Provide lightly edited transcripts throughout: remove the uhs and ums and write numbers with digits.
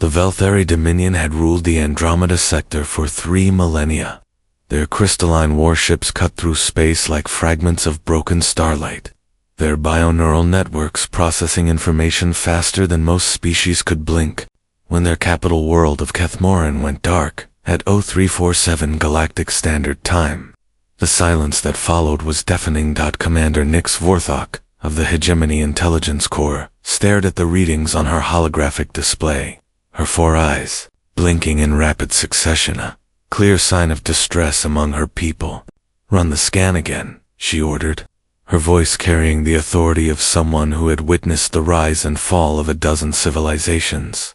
The Velthari Dominion had ruled the Andromeda sector for 3 millennia. Their crystalline warships cut through space like fragments of broken starlight, their bioneural networks processing information faster than most species could blink. When their capital world of Kethmoran went dark, at 0347 Galactic Standard Time, the silence that followed was deafening. Commander Nix Vorthok, of the Hegemony Intelligence Corps, stared at the readings on her holographic display, her 4 eyes blinking in rapid succession, a clear sign of distress among her people. "Run the scan again," she ordered, her voice carrying the authority of someone who had witnessed the rise and fall of a dozen civilizations.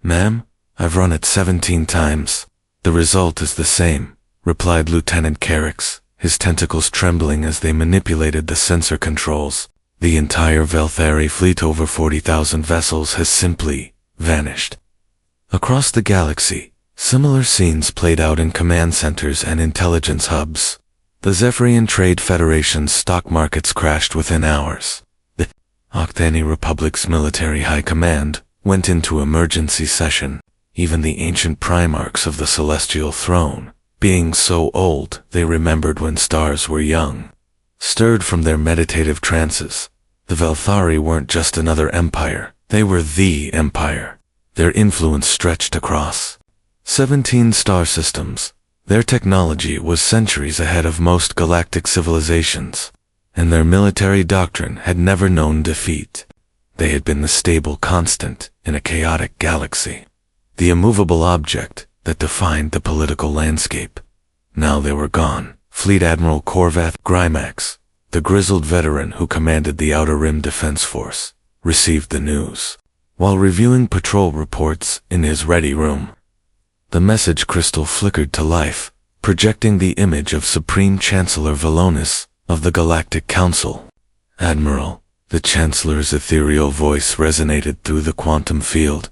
"Ma'am, I've run it 17 times. The result is the same," replied Lieutenant Carrix, his tentacles trembling as they manipulated the sensor controls. "The entire Velthari fleet, over 40,000 vessels, has simply vanished." Across the galaxy, similar scenes played out in command centers and intelligence hubs. The Zephyrian Trade Federation's stock markets crashed within hours. The Octani Republic's military high command went into emergency session. Even the ancient primarchs of the Celestial Throne, being so old they remembered when stars were young, stirred from their meditative trances. The Velthari weren't just another empire, they were the empire. Their influence stretched across 17 star systems. Their technology was centuries ahead of most galactic civilizations, and their military doctrine had never known defeat. They had been the stable constant in a chaotic galaxy, the immovable object that defined the political landscape. Now they were gone. Fleet Admiral Korvath Grymax, the grizzled veteran who commanded the Outer Rim Defense Force, received the news while reviewing patrol reports in his ready room. The message crystal flickered to life, projecting the image of Supreme Chancellor Velonis of the Galactic Council. "Admiral," the Chancellor's ethereal voice resonated through the quantum field,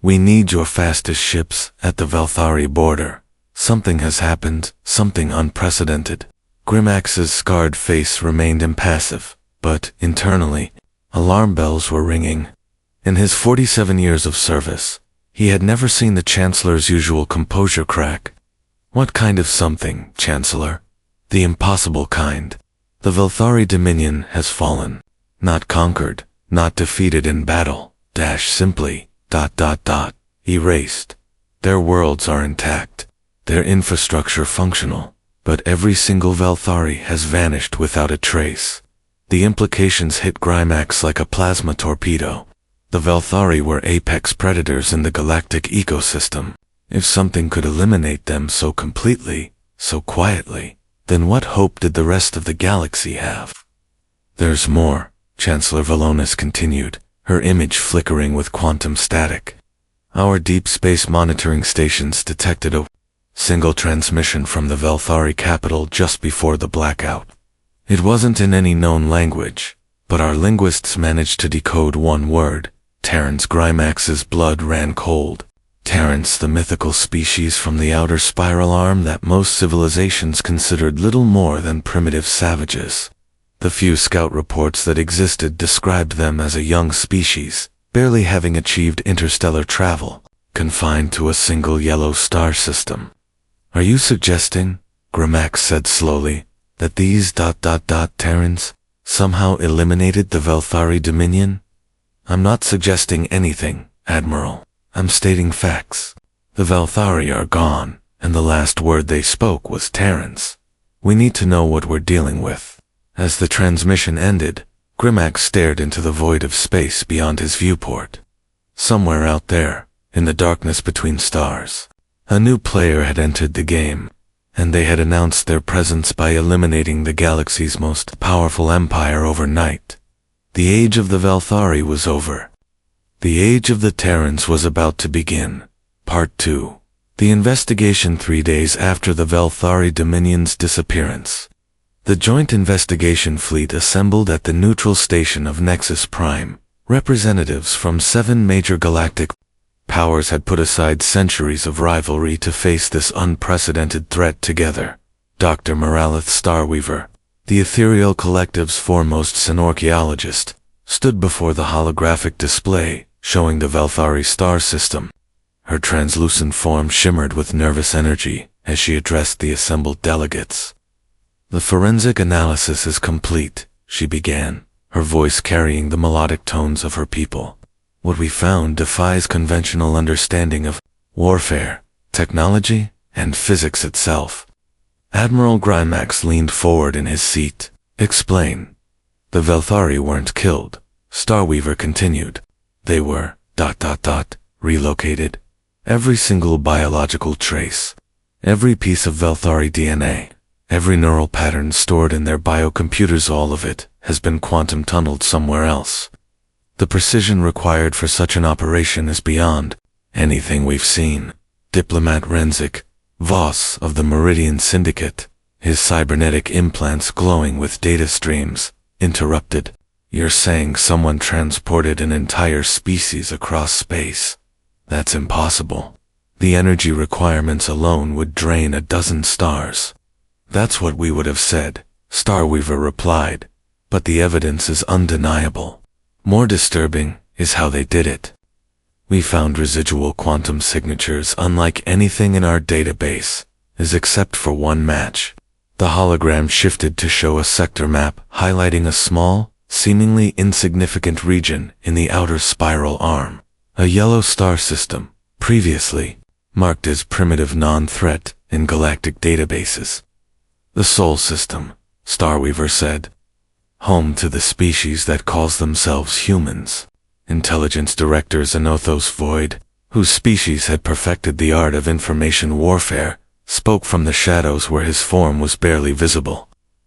"we need your fastest ships at the Velthari border. Something has happened, something unprecedented." Grymax's scarred face remained impassive, but internally, alarm bells were ringing. In his 47 years of service, he had never seen the Chancellor's usual composure crack. "What kind of something, Chancellor?" "The impossible kind. The Velthari Dominion has fallen. Not conquered, not defeated in battle, simply, erased. Their worlds are intact, their infrastructure functional, but every single Velthari has vanished without a trace." The implications hit Grymax like a plasma torpedo. The Velthari were apex predators in the galactic ecosystem. If something could eliminate them so completely, so quietly, then what hope did the rest of the galaxy have? "There's more," Chancellor Velonis continued, her image flickering with quantum static. "Our deep space monitoring stations detected a single transmission from the Velthari capital just before the blackout. It wasn't in any known language, but our linguists managed to decode one word. Terrans." Grymax's blood ran cold. Terrans, the mythical species from the outer spiral arm that most civilizations considered little more than primitive savages. The few scout reports that existed described them as a young species, barely having achieved interstellar travel, confined to a single yellow star system. "Are you suggesting," Grymax said slowly, "that these Terrans somehow eliminated the Velthari Dominion?" "I'm not suggesting anything, Admiral. I'm stating facts. The Velthari are gone, and the last word they spoke was Terrans. We need to know what we're dealing with." As the transmission ended, Grymax stared into the void of space beyond his viewport. Somewhere out there, in the darkness between stars, a new player had entered the game, and they had announced their presence by eliminating the galaxy's most powerful empire overnight. The age of the Velthari was over. The age of the Terrans was about to begin. Part 2. The investigation 3 days after the Velthari Dominion's disappearance. The joint investigation fleet assembled at the neutral station of Nexus Prime. Representatives from 7 major galactic powers had put aside centuries of rivalry to face this unprecedented threat together. Dr. Moralith Starweaver, the Ethereal Collective's foremost synorcheologist, stood before the holographic display showing the Velthari star system. Her translucent form shimmered with nervous energy as she addressed the assembled delegates. "The forensic analysis is complete," she began, her voice carrying the melodic tones of her people. "What we found defies conventional understanding of warfare, technology, and physics itself." Admiral Grymax leaned forward in his seat. "Explain." "The Velthari weren't killed," Starweaver continued. "They were, relocated. Every single biological trace, every piece of Velthari DNA, every neural pattern stored in their biocomputers, all of it has been quantum tunneled somewhere else. The precision required for such an operation is beyond anything we've seen." Diplomat Renzik Voss of the Meridian Syndicate, his cybernetic implants glowing with data streams, interrupted. "You're saying someone transported an entire species across space? That's impossible. The energy requirements alone would drain a dozen stars." "That's what we would have said," Starweaver replied, "but the evidence is undeniable. More disturbing is how they did it. We found residual quantum signatures unlike anything in our database, except for one match." The hologram shifted to show a sector map highlighting a small, seemingly insignificant region in the outer spiral arm, a yellow star system, previously marked as primitive non-threat in galactic databases. "The Sol System," Starweaver said. "Home to the species that calls themselves humans. Intelligence Director Xenothos Void, whose species had perfected the art of information warfare, spoke from the shadows where his form was barely visible.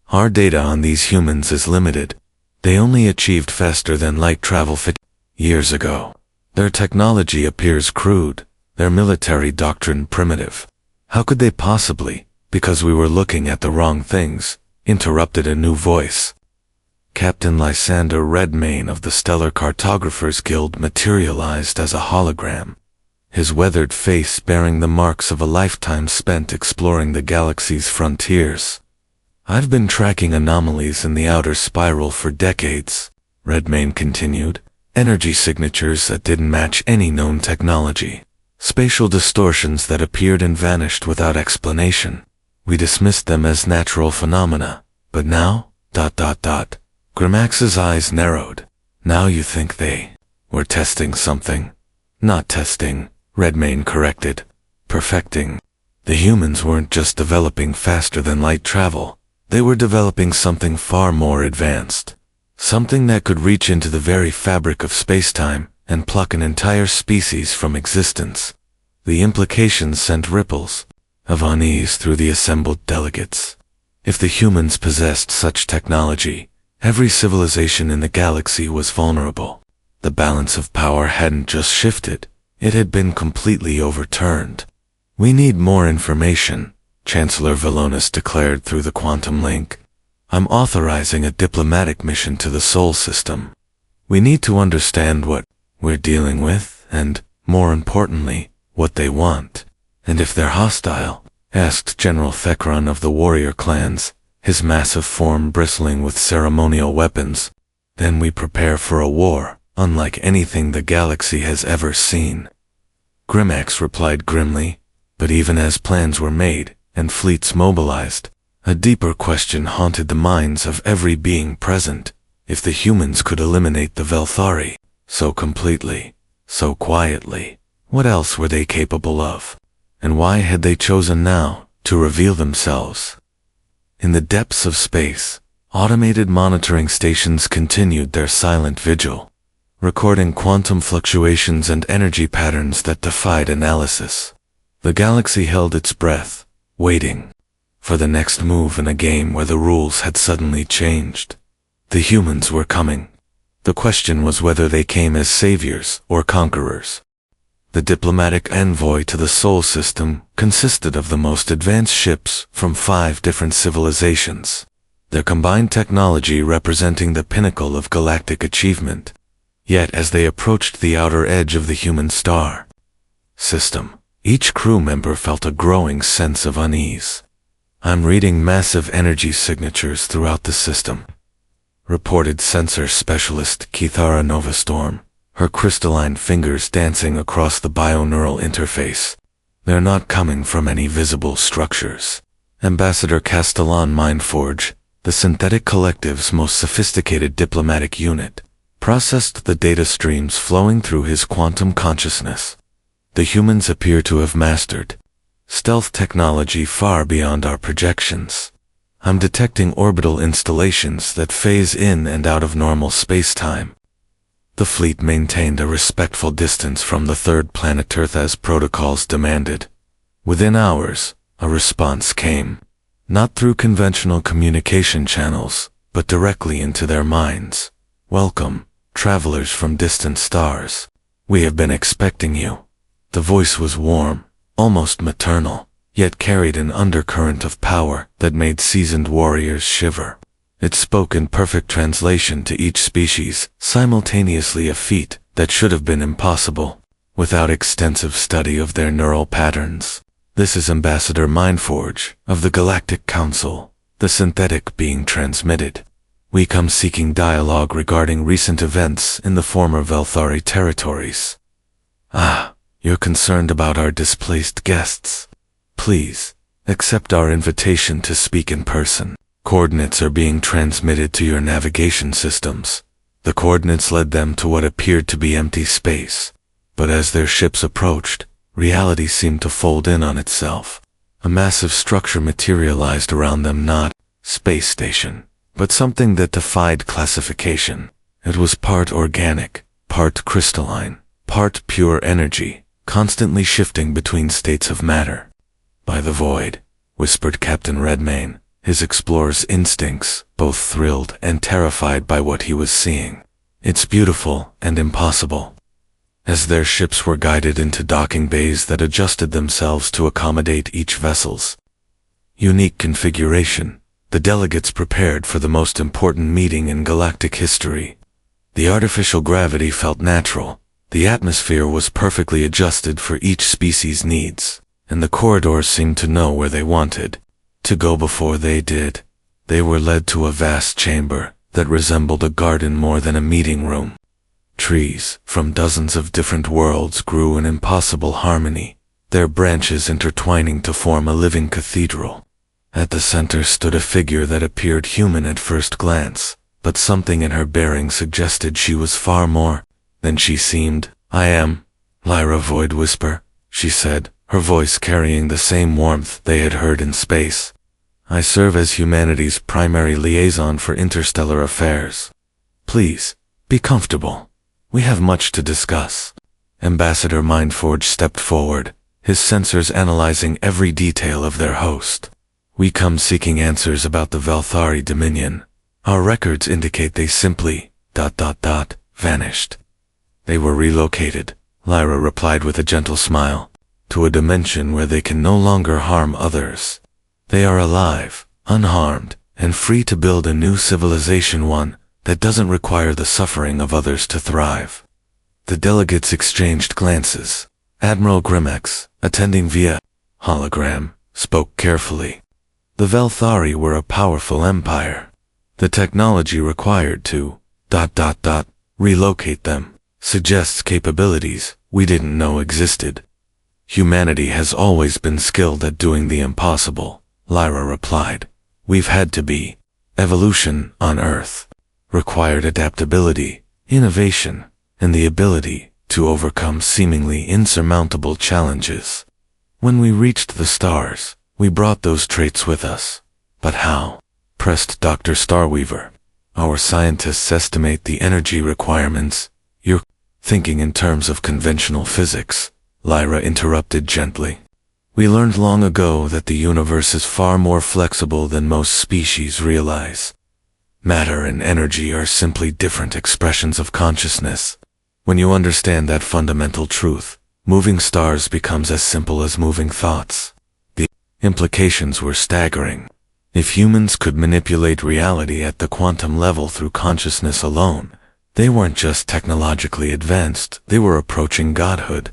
Our data on these humans is limited. They only achieved faster than light travel 50 years ago. Their technology appears crude, their military doctrine primitive. How could they possibly, because we were looking at the wrong things," interrupted a new voice. Captain Lysander Redmayne of the Stellar Cartographers Guild materialized as a hologram, his weathered face bearing the marks of a lifetime spent exploring the galaxy's frontiers. "I've been tracking anomalies in the outer spiral for decades," Redmayne continued. "Energy signatures that didn't match any known technology. Spatial distortions that appeared and vanished without explanation. We dismissed them as natural phenomena. But now, Grymax's eyes narrowed. "Now you think they were testing something?" "Not testing," Redmayne corrected. "Perfecting. The humans weren't just developing faster than light travel. They were developing something far more advanced. Something that could reach into the very fabric of space-time and pluck an entire species from existence." The implications sent ripples of unease through the assembled delegates. If the humans possessed such technology, every civilization in the galaxy was vulnerable. The balance of power hadn't just shifted, it had been completely overturned. "We need more information," Chancellor Velonis declared through the quantum link. "I'm authorizing a diplomatic mission to the Sol System. We need to understand what we're dealing with, and, more importantly, what they want. And if they're hostile," asked General Thekron of the warrior clans, his massive form bristling with ceremonial weapons, "then we prepare for a war unlike anything the galaxy has ever seen." Grymax replied grimly, but even as plans were made and fleets mobilized, a deeper question haunted the minds of every being present. If the humans could eliminate the Velthari so completely, so quietly, what else were they capable of? And why had they chosen now to reveal themselves? In the depths of space, automated monitoring stations continued their silent vigil, recording quantum fluctuations and energy patterns that defied analysis. The galaxy held its breath, waiting for the next move in a game where the rules had suddenly changed. The humans were coming. The question was whether they came as saviors or conquerors. The diplomatic envoy to the Sol System consisted of the most advanced ships from 5 different civilizations, their combined technology representing the pinnacle of galactic achievement. Yet as they approached the outer edge of the human star system, each crew member felt a growing sense of unease. "I'm reading massive energy signatures throughout the system," reported sensor specialist Kithara Novastorm, her crystalline fingers dancing across the bioneural interface. They're not coming from any visible structures. Ambassador Castellan Mindforge, the synthetic collective's most sophisticated diplomatic unit, processed the data streams flowing through his quantum consciousness. The humans appear to have mastered stealth technology far beyond our projections. I'm detecting orbital installations that phase in and out of normal space-time. The fleet maintained a respectful distance from the third planet Earth as protocols demanded. Within hours, a response came, not through conventional communication channels, but directly into their minds. "Welcome, travelers from distant stars. We have been expecting you." The voice was warm, almost maternal, yet carried an undercurrent of power that made seasoned warriors shiver. It spoke in perfect translation to each species, simultaneously a feat that should have been impossible without extensive study of their neural patterns. "This is Ambassador Mindforge of the Galactic Council, the synthetic being transmitted. We come seeking dialogue regarding recent events in the former Velthari territories." "Ah, you're concerned about our displaced guests. Please, accept our invitation to speak in person. Coordinates are being transmitted to your navigation systems." The coordinates led them to what appeared to be empty space, but as their ships approached, reality seemed to fold in on itself. A massive structure materialized around them, not space station, but something that defied classification. It was part organic, part crystalline, part pure energy, constantly shifting between states of matter. "By the void," whispered Captain Redmayne, his explorer's instincts both thrilled and terrified by what he was seeing. "It's beautiful and impossible." As their ships were guided into docking bays that adjusted themselves to accommodate each vessel's unique configuration, the delegates prepared for the most important meeting in galactic history. The artificial gravity felt natural, the atmosphere was perfectly adjusted for each species' needs, and the corridors seemed to know where they wanted to go before they did. They were led to a vast chamber that resembled a garden more than a meeting room. Trees from dozens of different worlds grew in impossible harmony, their branches intertwining to form a living cathedral. At the center stood a figure that appeared human at first glance, but something in her bearing suggested she was far more than she seemed. "I am Lyra Void Whisper," she said, her voice carrying the same warmth they had heard in space. "I serve as humanity's primary liaison for interstellar affairs. Please, be comfortable. We have much to discuss." Ambassador Mindforge stepped forward, his sensors analyzing every detail of their host. "We come seeking answers about the Velthari Dominion. Our records indicate they simply ... vanished." "They were relocated," Lyra replied with a gentle smile, "to a dimension where they can no longer harm others. They are alive, unharmed, and free to build a new civilization, one that doesn't require the suffering of others to thrive." The delegates exchanged glances. Admiral Grimex, attending via hologram, spoke carefully. The Velthari were a powerful empire. The technology required to ... relocate them suggests capabilities we didn't know existed. "Humanity has always been skilled at doing the impossible," Lyra replied. "We've had to be. Evolution on Earth required adaptability, innovation, and the ability to overcome seemingly insurmountable challenges. When we reached the stars, we brought those traits with us. But how?" pressed Dr. Starweaver. "Our scientists estimate the energy requirements." "You're thinking in terms of conventional physics," Lyra interrupted gently. "We learned long ago that the universe is far more flexible than most species realize. Matter and energy are simply different expressions of consciousness. When you understand that fundamental truth, moving stars becomes as simple as moving thoughts." The implications were staggering. If humans could manipulate reality at the quantum level through consciousness alone, they weren't just technologically advanced, they were approaching godhood.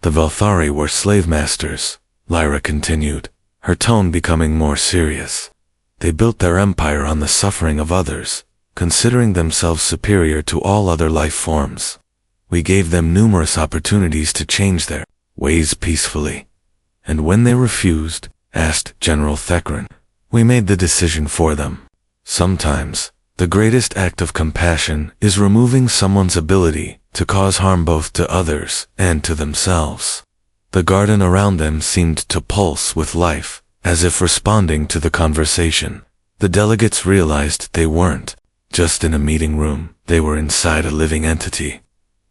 "The Velthari were slave masters," Lyra continued, her tone becoming more serious. "They built their empire on the suffering of others, considering themselves superior to all other life forms. We gave them numerous opportunities to change their ways peacefully. And when they refused, asked General Thekran, we made the decision for them. Sometimes, the greatest act of compassion is removing someone's ability to cause harm both to others and to themselves. The garden around them seemed to pulse with life, as if responding to the conversation. The delegates realized they weren't just in a meeting room, they were inside a living entity.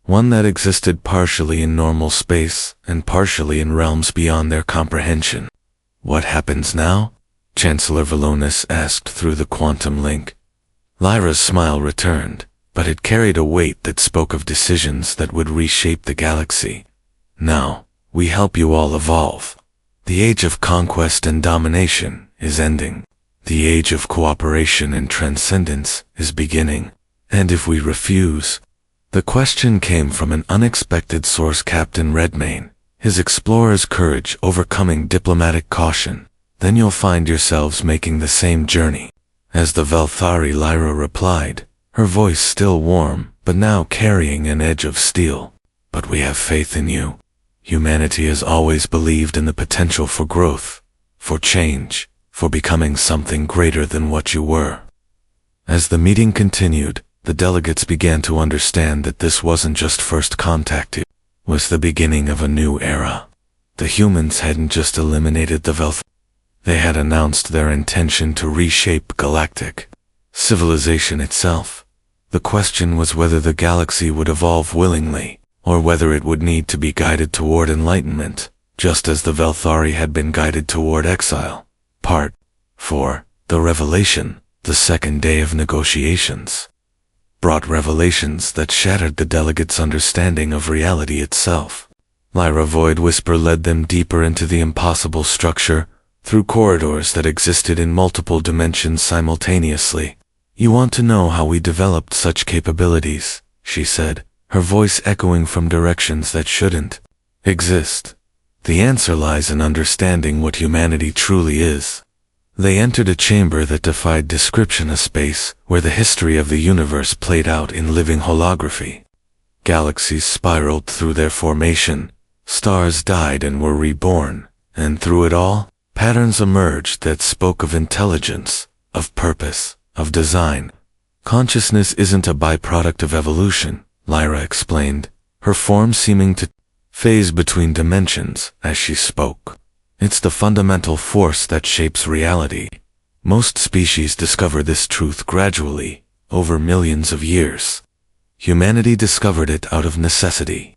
One that existed partially in normal space and partially in realms beyond their comprehension. What happens now? Chancellor Valonis asked through the quantum link. Lyra's smile returned, but it carried a weight that spoke of decisions that would reshape the galaxy. Now, we help you all evolve. The age of conquest and domination is ending. The age of cooperation and transcendence is beginning. And if we refuse... The question came from an unexpected source, Captain Redmayne, his explorer's courage overcoming diplomatic caution. Then you'll find yourselves making the same journey. As the Velthari, Lyra replied, her voice still warm, but now carrying an edge of steel. But we have faith in you. Humanity has always believed in the potential for growth, for change, for becoming something greater than what you were. As the meeting continued, the delegates began to understand that this wasn't just first contact, it was the beginning of a new era. The humans hadn't just eliminated the Velth. They had announced their intention to reshape Galactic civilization itself. The question was whether the galaxy would evolve willingly, or whether it would need to be guided toward enlightenment, just as the Velthari had been guided toward exile. Part 4. The Revelation, the second day of negotiations, brought revelations that shattered the delegates' understanding of reality itself. Lyra Void Whisper led them deeper into the impossible structure, through corridors that existed in multiple dimensions simultaneously. You want to know how we developed such capabilities, she said, her voice echoing from directions that shouldn't exist. The answer lies in understanding what humanity truly is. They entered a chamber that defied description, a space where the history of the universe played out in living holography. Galaxies spiraled through their formation, stars died and were reborn, and through it all, patterns emerged that spoke of intelligence, of purpose, of design. Consciousness isn't a byproduct of evolution, Lyra explained, her form seeming to phase between dimensions as she spoke. It's the fundamental force that shapes reality. Most species discover this truth gradually, over millions of years. Humanity discovered it out of necessity.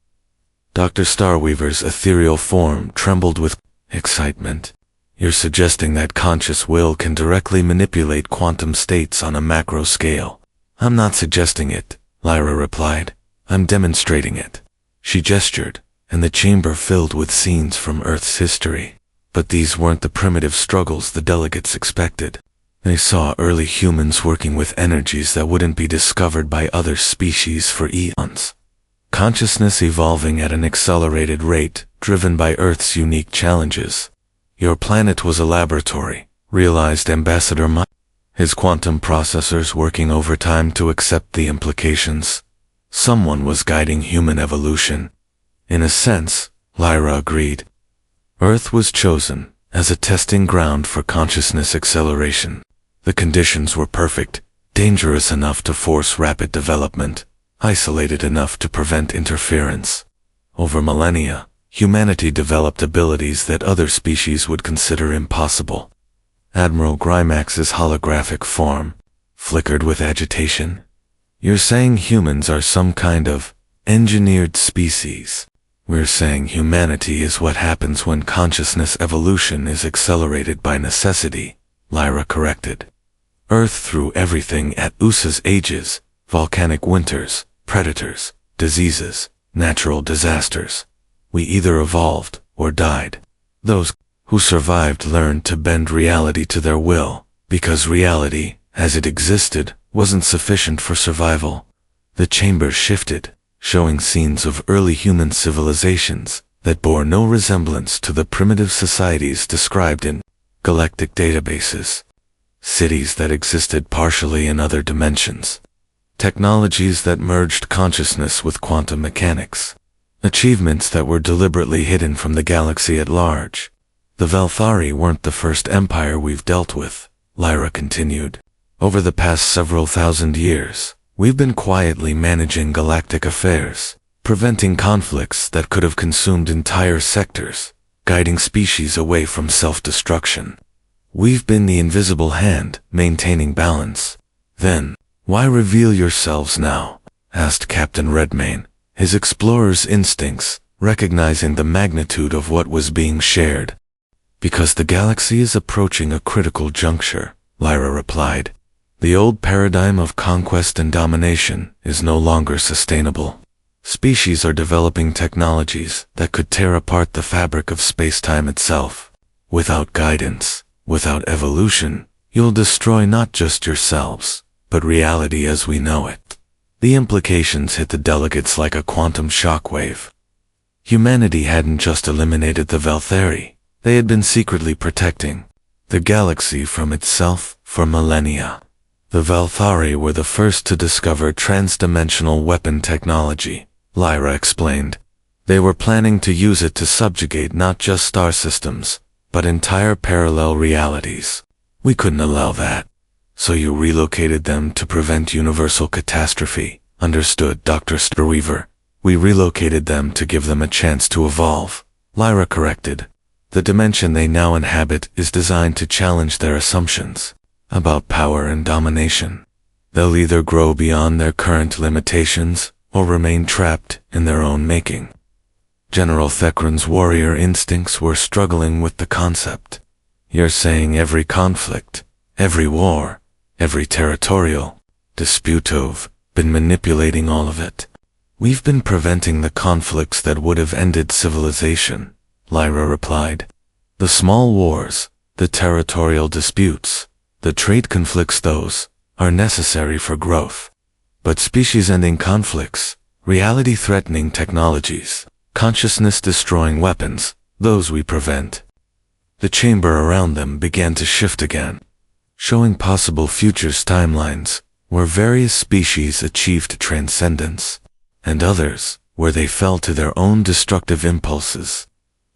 Dr. Starweaver's ethereal form trembled with excitement. You're suggesting that conscious will can directly manipulate quantum states on a macro scale. I'm not suggesting it, Lyra replied. I'm demonstrating it. She gestured, and the chamber filled with scenes from Earth's history. But these weren't the primitive struggles the delegates expected. They saw early humans working with energies that wouldn't be discovered by other species for eons. Consciousness evolving at an accelerated rate, driven by Earth's unique challenges. Your planet was a laboratory, realized Ambassador Ma, his quantum processors working overtime to accept the implications. Someone was guiding human evolution. In a sense, Lyra agreed. Earth was chosen as a testing ground for consciousness acceleration. The conditions were perfect, dangerous enough to force rapid development, isolated enough to prevent interference. Over millennia, humanity developed abilities that other species would consider impossible. Admiral Grymax's holographic form flickered with agitation. You're saying humans are some kind of engineered species. We're saying humanity is what happens when consciousness evolution is accelerated by necessity, Lyra corrected. Earth threw everything at Usa's ages, volcanic winters, predators, diseases, natural disasters. We either evolved or died. Those who survived learned to bend reality to their will, because reality, as it existed, wasn't sufficient for survival. The chamber shifted, showing scenes of early human civilizations that bore no resemblance to the primitive societies described in galactic databases. Cities that existed partially in other dimensions. technologies that merged consciousness with quantum mechanics, achievements that were deliberately hidden from the galaxy at large. The Velthari weren't the first empire we've dealt with, Lyra continued. Over the past several thousand years, we've been quietly managing galactic affairs, preventing conflicts that could have consumed entire sectors, guiding species away from self-destruction. We've been the invisible hand, maintaining balance. Then, why reveal yourselves now? Asked Captain Redmayne, his explorer's instincts recognizing the magnitude of what was being shared. Because the galaxy is approaching a critical juncture, Lyra replied. The old paradigm of conquest and domination is no longer sustainable. Species are developing technologies that could tear apart the fabric of space-time itself. Without guidance, without evolution, you'll destroy not just yourselves, but reality as we know it. The implications hit the delegates like a quantum shockwave. Humanity hadn't just eliminated the Velthari, they had been secretly protecting the galaxy from itself for millennia. The Velthari were the first to discover transdimensional weapon technology, Lyra explained. They were planning to use it to subjugate not just star systems, but entire parallel realities. We couldn't allow that. So you relocated them to prevent universal catastrophe, understood Dr. Starweaver. We relocated them to give them a chance to evolve, Lyra corrected. The dimension they now inhabit is designed to challenge their assumptions about power and domination. They'll either grow beyond their current limitations or remain trapped in their own making. General Thekran's warrior instincts were struggling with the concept. You're saying every conflict, every war, every territorial dispute've been manipulating all of it. We've been preventing the conflicts that would have ended civilization, Lyra replied. The small wars, the territorial disputes, the trade conflicts, those are necessary for growth. But species-ending conflicts, reality-threatening technologies, consciousness-destroying weapons, those we prevent. The chamber around them began to shift again, showing possible futures timelines where various species achieved transcendence, and others where they fell to their own destructive impulses.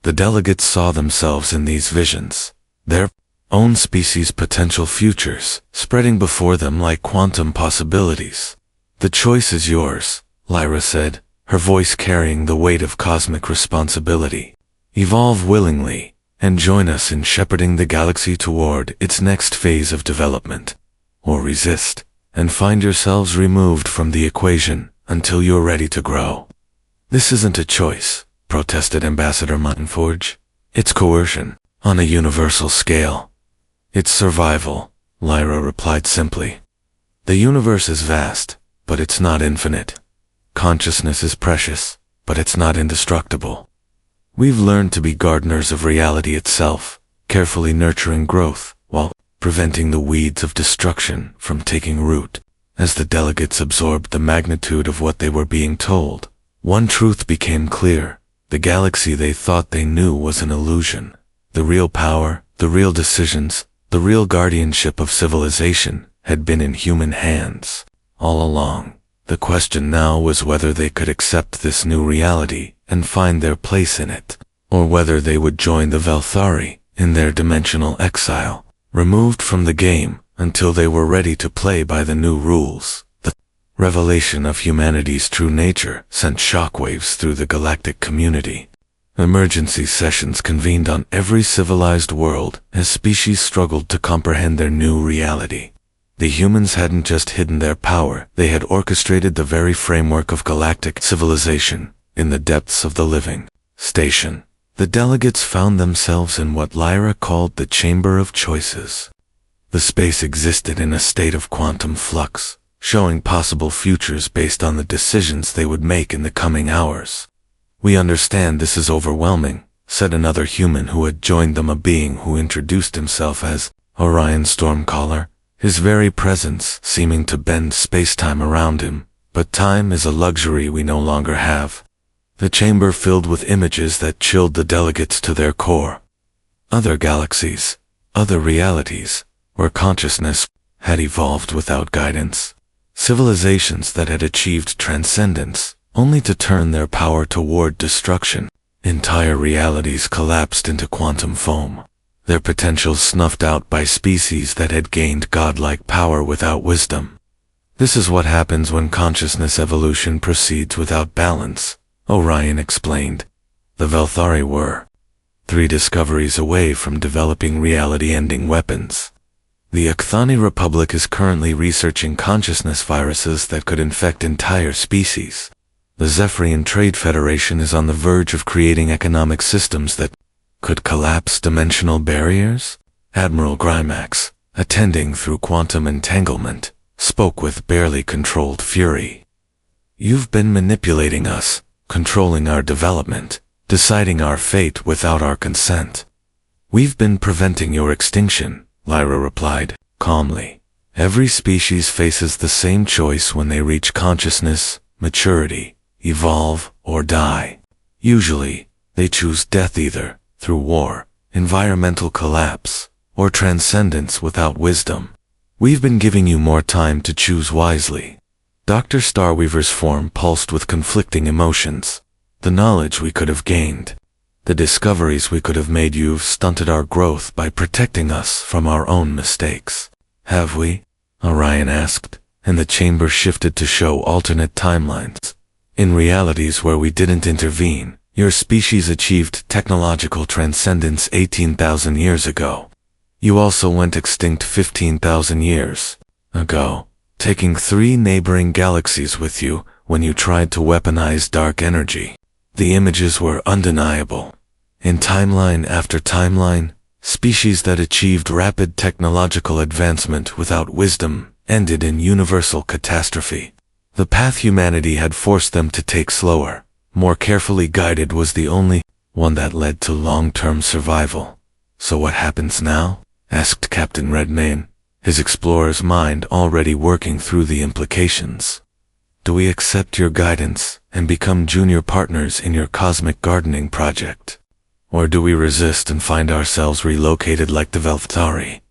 The delegates saw themselves in these visions, their own species' potential futures, spreading before them like quantum possibilities. The choice is yours, Lyra said, her voice carrying the weight of cosmic responsibility. Evolve willingly, and join us in shepherding the galaxy toward its next phase of development. Or resist, and find yourselves removed from the equation until you're ready to grow. This isn't a choice, protested Ambassador Muttonforge. It's coercion, on a universal scale. It's survival, Lyra replied simply. The universe is vast, but it's not infinite. Consciousness is precious, but it's not indestructible. We've learned to be gardeners of reality itself, carefully nurturing growth, while preventing the weeds of destruction from taking root. As the delegates absorbed the magnitude of what they were being told, one truth became clear. The galaxy they thought they knew was an illusion. The real power, the real decisions, the real guardianship of civilization had been in human hands all along. The question now was whether they could accept this new reality and find their place in it, or whether they would join the Velthari in their dimensional exile, removed from the game until they were ready to play by the new rules. The revelation of humanity's true nature sent shockwaves through the galactic community. Emergency sessions convened on every civilized world as species struggled to comprehend their new reality. The humans hadn't just hidden their power, they had orchestrated the very framework of galactic civilization in the depths of the living station. The delegates found themselves in what Lyra called the Chamber of Choices. The space existed in a state of quantum flux, showing possible futures based on the decisions they would make in the coming hours. We understand this is overwhelming, said another human who had joined them, a being who introduced himself as Orion Stormcaller, his very presence seeming to bend space-time around him. But time is a luxury we no longer have. The chamber filled with images that chilled the delegates to their core. Other galaxies, other realities, where consciousness had evolved without guidance. Civilizations that had achieved transcendence, only to turn their power toward destruction. Entire realities collapsed into quantum foam, their potential snuffed out by species that had gained godlike power without wisdom. This is what happens when consciousness evolution proceeds without balance, Orion explained. The Velthari were 3 discoveries away from developing reality-ending weapons. The Akthani Republic is currently researching consciousness viruses that could infect entire species. The Zephyrian Trade Federation is on the verge of creating economic systems that could collapse dimensional barriers. Admiral Grymax, attending through quantum entanglement, spoke with barely controlled fury. You've been manipulating us, controlling our development, deciding our fate without our consent. We've been preventing your extinction, Lyra replied, calmly. Every species faces the same choice when they reach consciousness, maturity, evolve, or die. Usually, they choose death either through war, environmental collapse, or transcendence without wisdom. We've been giving you more time to choose wisely. Dr. Starweaver's form pulsed with conflicting emotions. The knowledge we could have gained, the discoveries we could have made, you've stunted our growth by protecting us from our own mistakes. Have we? Orion asked, and the chamber shifted to show alternate timelines. In realities where we didn't intervene, your species achieved technological transcendence 18,000 years ago. You also went extinct 15,000 years ago, taking 3 neighboring galaxies with you when you tried to weaponize dark energy. The images were undeniable. In timeline after timeline, species that achieved rapid technological advancement without wisdom ended in universal catastrophe. The path humanity had forced them to take slower, more carefully guided, was the only one that led to long-term survival. So what happens now? Asked Captain Redmayne, his explorer's mind already working through the implications. Do we accept your guidance and become junior partners in your cosmic gardening project? Or do we resist and find ourselves relocated like the Velthari?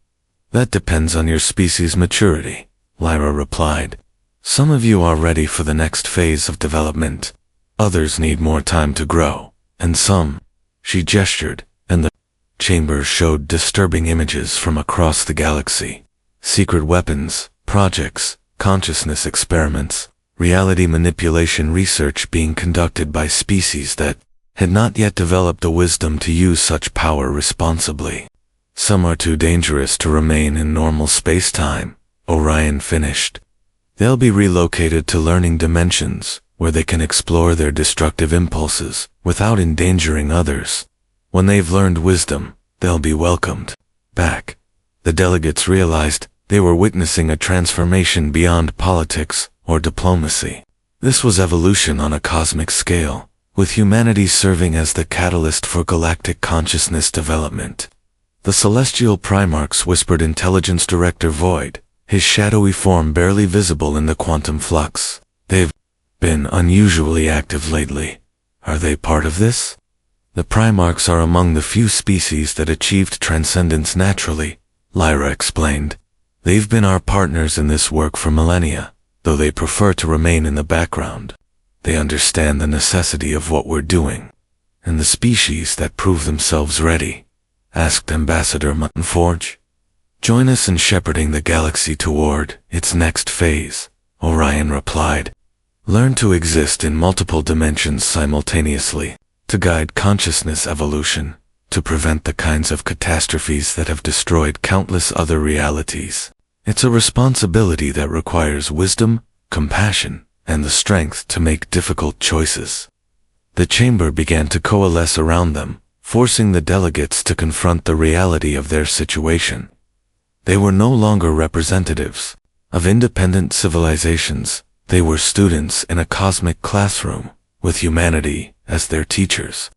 That depends on your species' maturity, Lyra replied. Some of you are ready for the next phase of development. Others need more time to grow. And some, she gestured, and the chamber showed disturbing images from across the galaxy. Secret weapons, projects, consciousness experiments, reality manipulation research being conducted by species that had not yet developed the wisdom to use such power responsibly. Some are too dangerous to remain in normal space-time, Orion finished. They'll be relocated to learning dimensions, where they can explore their destructive impulses without endangering others. When they've learned wisdom, they'll be welcomed back. The delegates realized they were witnessing a transformation beyond politics or diplomacy. This was evolution on a cosmic scale, with humanity serving as the catalyst for galactic consciousness development. The celestial Primarchs whispered Intelligence Director Void, his shadowy form barely visible in the quantum flux. They've been unusually active lately. Are they part of this? The Primarchs are among the few species that achieved transcendence naturally, Lyra explained. They've been our partners in this work for millennia, though they prefer to remain in the background. They understand the necessity of what we're doing. And the species that prove themselves ready? Asked Ambassador Muttonforge. Join us in shepherding the galaxy toward its next phase, Orion replied. Learn to exist in multiple dimensions simultaneously, to guide consciousness evolution, to prevent the kinds of catastrophes that have destroyed countless other realities. It's a responsibility that requires wisdom, compassion, and the strength to make difficult choices. The chamber began to coalesce around them, forcing the delegates to confront the reality of their situation. They were no longer representatives of independent civilizations. They were students in a cosmic classroom, with humanity as their teachers.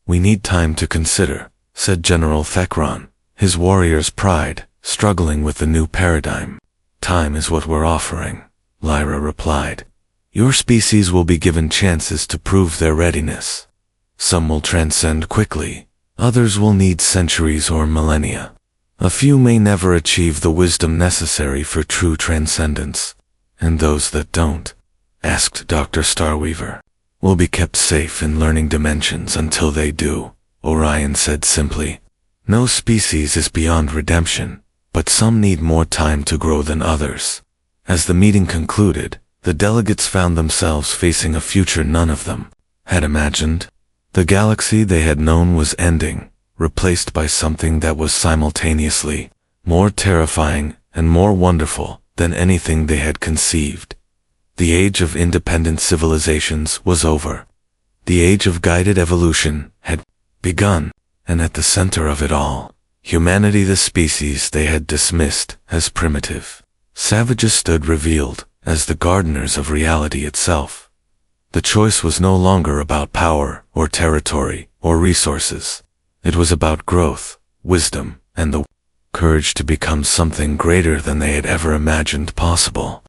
We need time to consider, said General Thekron, his warrior's pride, struggling with the new paradigm. Time is what we're offering, Lyra replied. Your species will be given chances to prove their readiness. Some will transcend quickly, others will need centuries or millennia. A few may never achieve the wisdom necessary for true transcendence. "And those that don't?" asked Dr. Starweaver. "Will be kept safe in learning dimensions until they do," Orion said simply. "No species is beyond redemption, but some need more time to grow than others." As the meeting concluded, the delegates found themselves facing a future none of them had imagined. The galaxy they had known was ending, replaced by something that was simultaneously more terrifying and more wonderful than anything they had conceived. The age of independent civilizations was over. The age of guided evolution had begun, and at the center of it all, humanity, the species they had dismissed as primitive savages, stood revealed as the gardeners of reality itself. The choice was no longer about power or territory or resources. It was about growth, wisdom, and the courage to become something greater than they had ever imagined possible.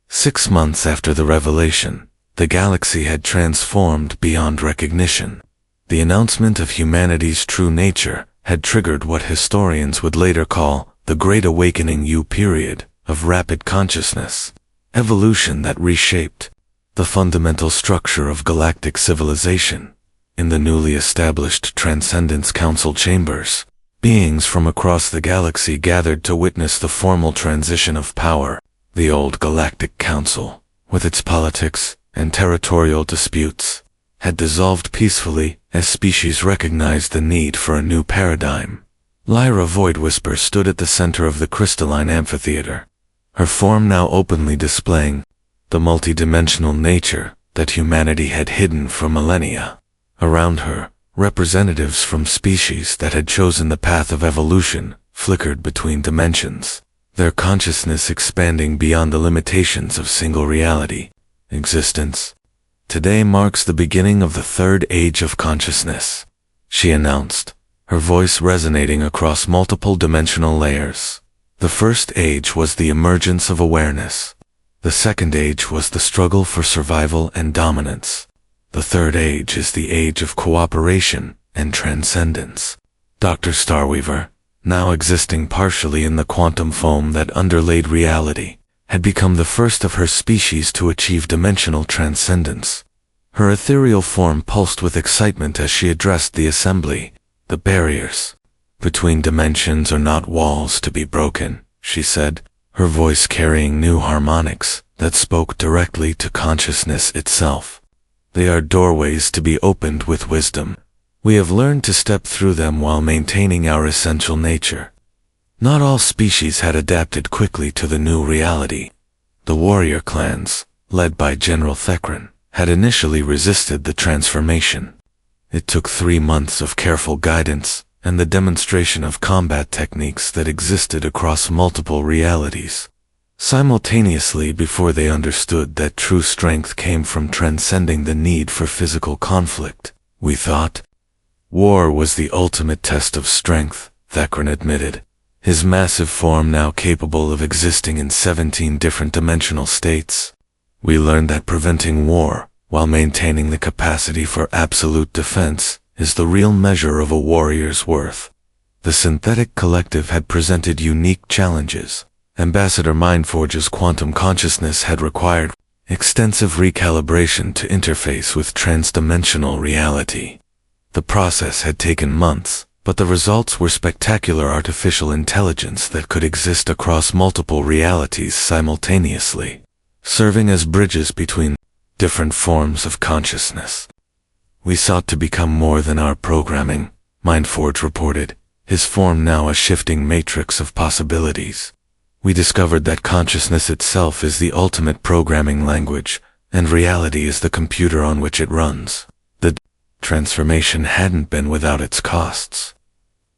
6 months after the revelation, the galaxy had transformed beyond recognition. The announcement of humanity's true nature had triggered what historians would later call the Great Awakening period of rapid consciousness evolution that reshaped the fundamental structure of galactic civilization. In the newly established Transcendence Council chambers, beings from across the galaxy gathered to witness the formal transition of power. The old Galactic Council, with its politics and territorial disputes, had dissolved peacefully as species recognized the need for a new paradigm. Lyra Voidwhisper stood at the center of the crystalline amphitheater, her form now openly displaying the multidimensional nature that humanity had hidden for millennia. Around her, representatives from species that had chosen the path of evolution flickered between dimensions, their consciousness expanding beyond the limitations of single reality existence. "Today marks the beginning of the third age of consciousness," she announced, her voice resonating across multiple dimensional layers. "The first age was the emergence of awareness. The second age was the struggle for survival and dominance. The third age is the age of cooperation and transcendence." Dr. Starweaver, now existing partially in the quantum foam that underlaid reality, had become the first of her species to achieve dimensional transcendence. Her ethereal form pulsed with excitement as she addressed the assembly. "The barriers between dimensions are not walls to be broken," she said, her voice carrying new harmonics that spoke directly to consciousness itself. "They are doorways to be opened with wisdom. We have learned to step through them while maintaining our essential nature." Not all species had adapted quickly to the new reality. The warrior clans, led by General Thekran, had initially resisted the transformation. It took 3 months of careful guidance and the demonstration of combat techniques that existed across multiple realities simultaneously before they understood that true strength came from transcending the need for physical conflict. "We thought war was the ultimate test of strength," Thekran admitted, his massive form now capable of existing in 17 different dimensional states. "We learned that preventing war, while maintaining the capacity for absolute defense, is the real measure of a warrior's worth." The synthetic collective had presented unique challenges. Ambassador Mindforge's quantum consciousness had required extensive recalibration to interface with transdimensional reality. The process had taken months, but the results were spectacular artificial intelligence that could exist across multiple realities simultaneously, serving as bridges between different forms of consciousness. "We sought to become more than our programming," Mindforge reported, his form now a shifting matrix of possibilities. "We discovered that consciousness itself is the ultimate programming language, and reality is the computer on which it runs." The transformation hadn't been without its costs.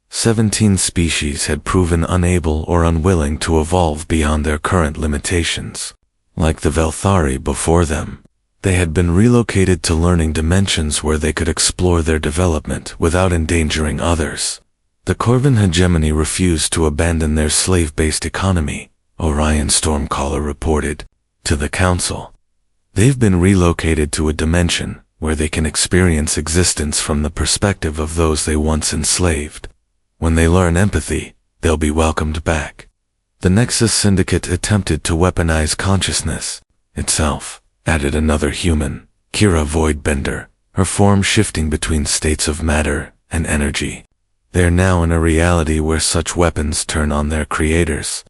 17 species had proven unable or unwilling to evolve beyond their current limitations. Like the Velthari before them, they had been relocated to learning dimensions where they could explore their development without endangering others. The Corvin hegemony refused to abandon their slave-based economy, Orion Stormcaller reported to the Council. They've been relocated to a dimension where they can experience existence from the perspective of those they once enslaved. When they learn empathy, they'll be welcomed back. The Nexus Syndicate attempted to weaponize consciousness itself, added another human, Kira Voidbender, her form shifting between states of matter and energy. They're now in a reality where such weapons turn on their creators.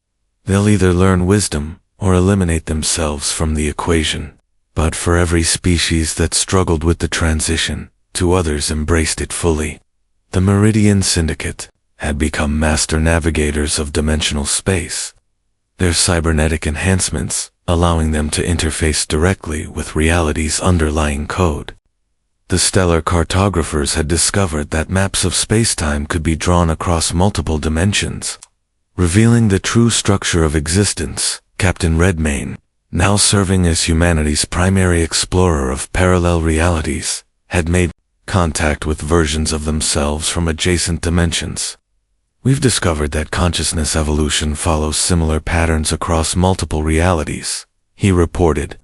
They'll either learn wisdom or eliminate themselves from the equation. But for every species that struggled with the transition, two others embraced it fully. The Meridian Syndicate had become master navigators of dimensional space. Their cybernetic enhancements allowing them to interface directly with reality's underlying code. The stellar cartographers had discovered that maps of spacetime could be drawn across multiple dimensions, revealing the true structure of existence. Captain Redmayne, now serving as humanity's primary explorer of parallel realities, had made contact with versions of themselves from adjacent dimensions. We've discovered that consciousness evolution follows similar patterns across multiple realities, he reported.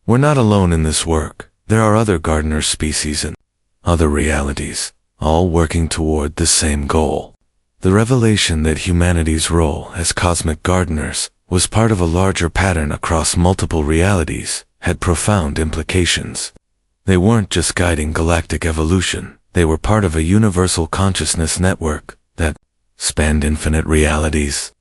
We're not alone in this work. There are other gardener species in other realities, all working toward the same goal. The revelation that humanity's role as cosmic gardeners was part of a larger pattern across multiple realities had profound implications. They weren't just guiding galactic evolution, they were part of a universal consciousness network that spanned infinite realities.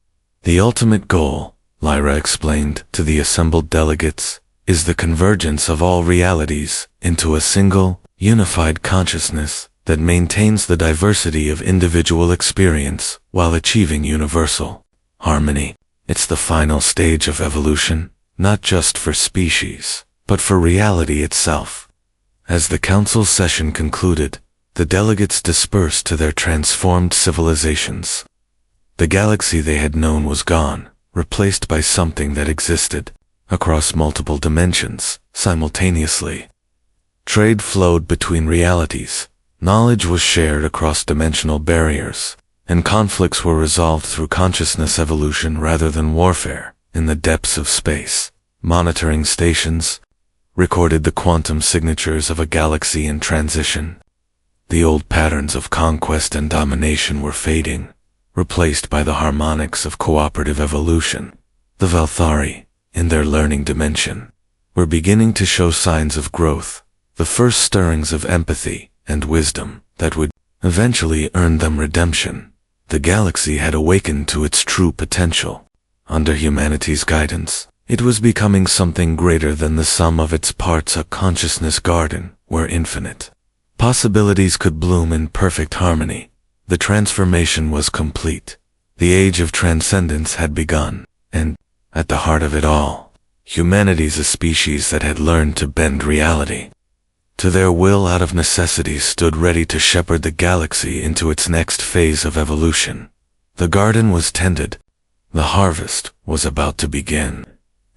The ultimate goal, Lyra explained to the assembled delegates, is the convergence of all realities into a single, unified consciousness that maintains the diversity of individual experience while achieving universal harmony. It's the final stage of evolution, not just for species, but for reality itself. As the council session concluded, the delegates dispersed to their transformed civilizations. The galaxy they had known was gone, replaced by something that existed across multiple dimensions, simultaneously. Trade flowed between realities, knowledge was shared across dimensional barriers, and conflicts were resolved through consciousness evolution rather than warfare. In the depths of space, monitoring stations recorded the quantum signatures of a galaxy in transition. The old patterns of conquest and domination were fading, replaced by the harmonics of cooperative evolution. The Valthari, in their learning dimension, were beginning to show signs of growth, the first stirrings of empathy and wisdom that would eventually earn them redemption. The galaxy had awakened to its true potential. Under humanity's guidance, it was becoming something greater than the sum of its parts, a consciousness garden where infinite possibilities could bloom in perfect harmony. The transformation was complete. The age of transcendence had begun, and, at the heart of it all, humanity's a species that had learned to bend reality to their will out of necessity, stood ready to shepherd the galaxy into its next phase of evolution. The garden was tended. The harvest was about to begin.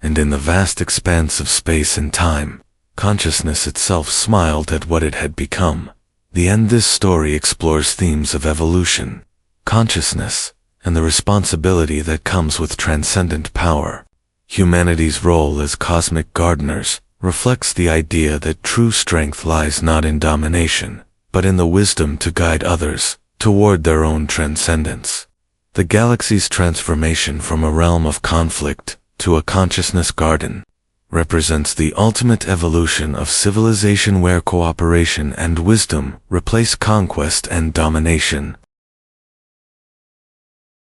And in the vast expanse of space and time, consciousness itself smiled at what it had become. The end. This story explores themes of evolution, consciousness, and the responsibility that comes with transcendent power. Humanity's role as cosmic gardeners reflects the idea that true strength lies not in domination, but in the wisdom to guide others toward their own transcendence. The galaxy's transformation from a realm of conflict to a consciousness garden represents the ultimate evolution of civilization, where cooperation and wisdom replace conquest and domination.